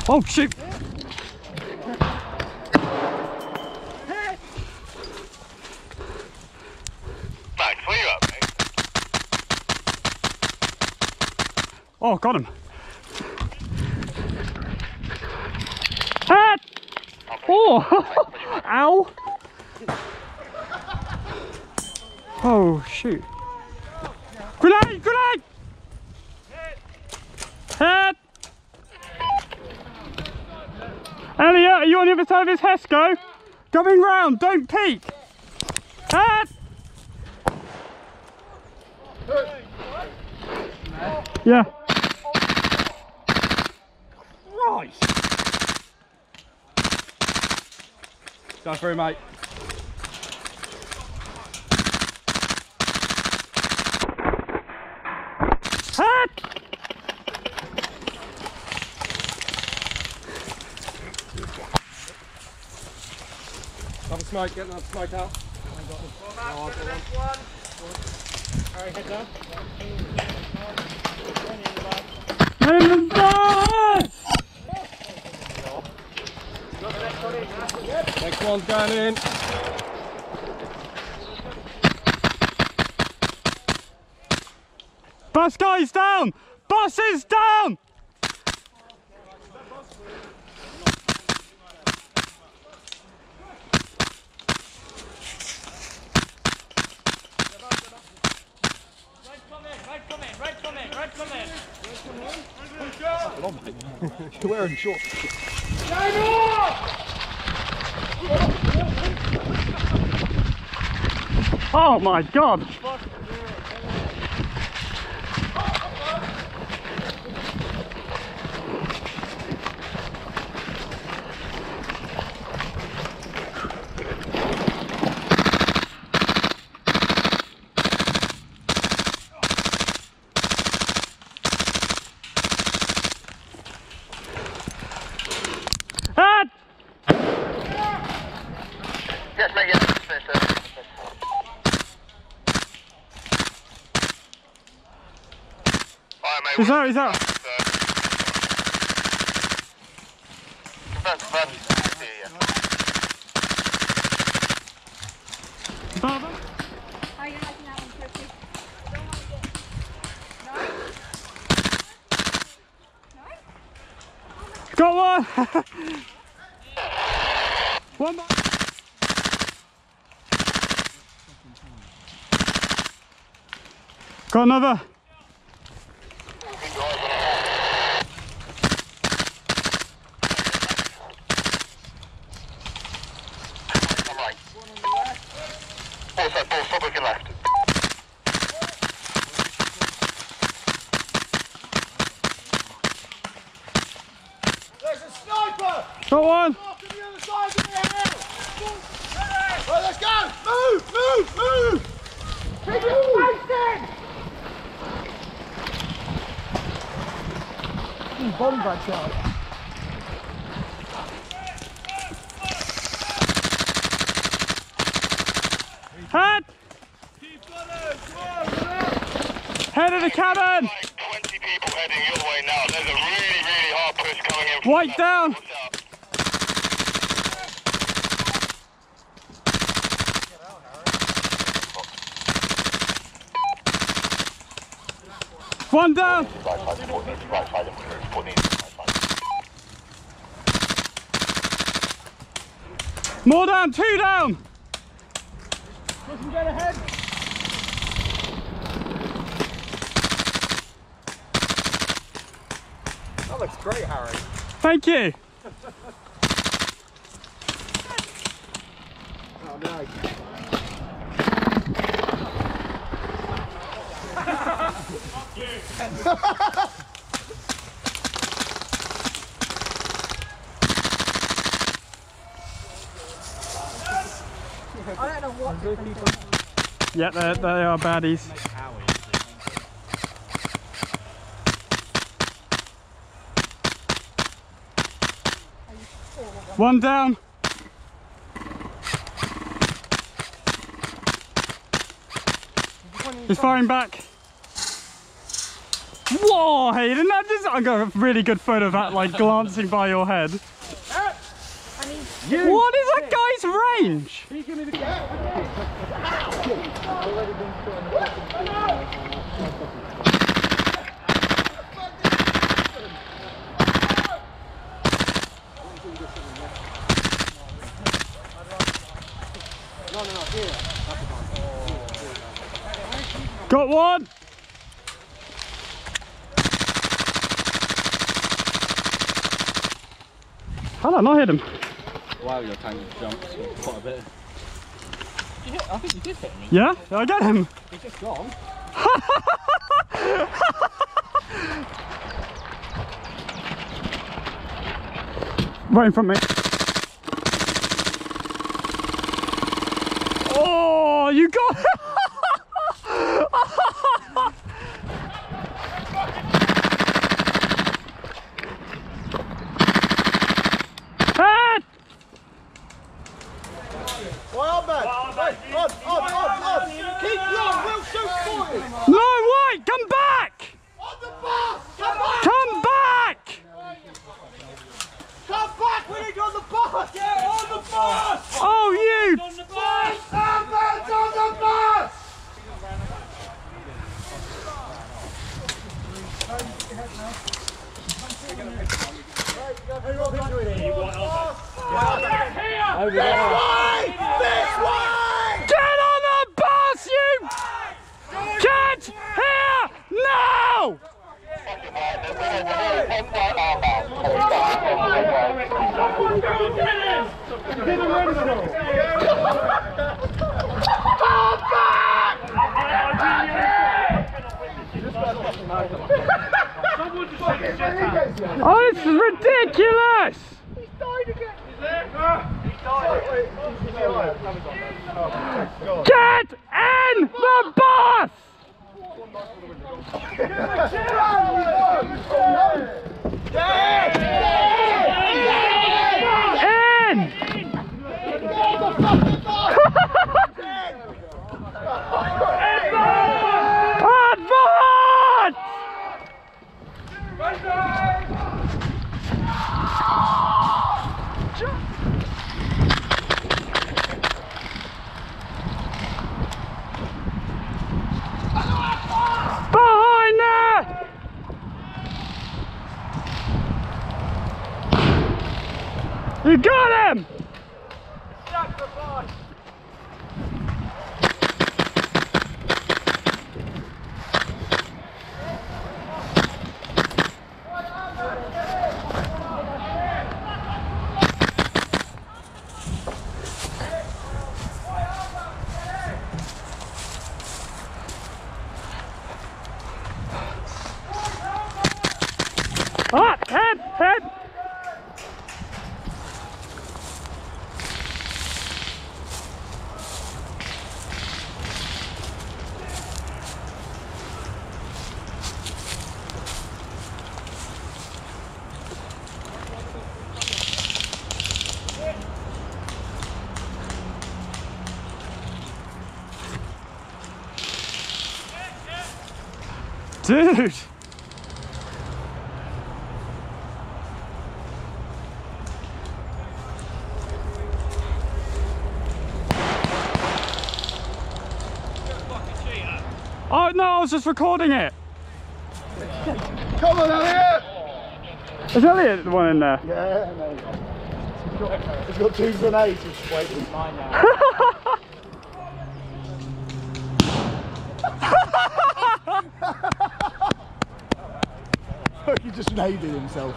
Oh shoot! Max, where you at, mate? Oh, got him. Head! Oh! Ow! Oh shoot! Grenade! Grenade! Head! Elliot, are you on the other side of his Hesco? Going round, don't peek! Head! Yeah. Right. Go through, mate. Head! Another smoke, get another smoke out. Alright, head down. Next one's going in. Bus guys down! Buses down! You're wearing shorts. Oh my god! Yes, mate, yes. Alright, mate. He's out, he's out. Baba? How are you liking that one, Kirsty? No? Got one! One more! Got another! Got one! Right, let's go! Move! Move! Move! Take your space in! Bomb back out. Head! Head of the cabin! 20 people heading your way now. There's a really, really hard push coming in. White down! One down! More down, two down! Get ahead! That looks great, Harry. Thank you! Oh, no. I don't know what they're doing. Yeah, they are baddies. One down. He's firing back. Whoa, Hayden, that just, I got a really good photo of that, like, glancing by your head. What is that guy's range? Got one! How did I not hit him? Wow, your tank jumps quite a bit. Did you hit? I think you did hit me. Yeah? Did I get him? He's just gone. Right in front of me. Oh, you got it! Head! Well, man. On. Keep long, we'll shoot for you. No, wait! Come back! On the bus! Come back! Come back! Come back! We need you on the bus! Get on the bus! Oh, you! On the bus! Man's on the bus! This way! Get on the bus, you! Get here now! Oh, this is ridiculous! He's died again! Get in the bus! In! Advance! Behind there! You got him! Ah, head! Dude! Oh no, I was just recording it. Come on, Elliot! Is Elliot the one in there? Yeah, mate. He's got 2 grenades just waiting. Mine now. He just naded himself.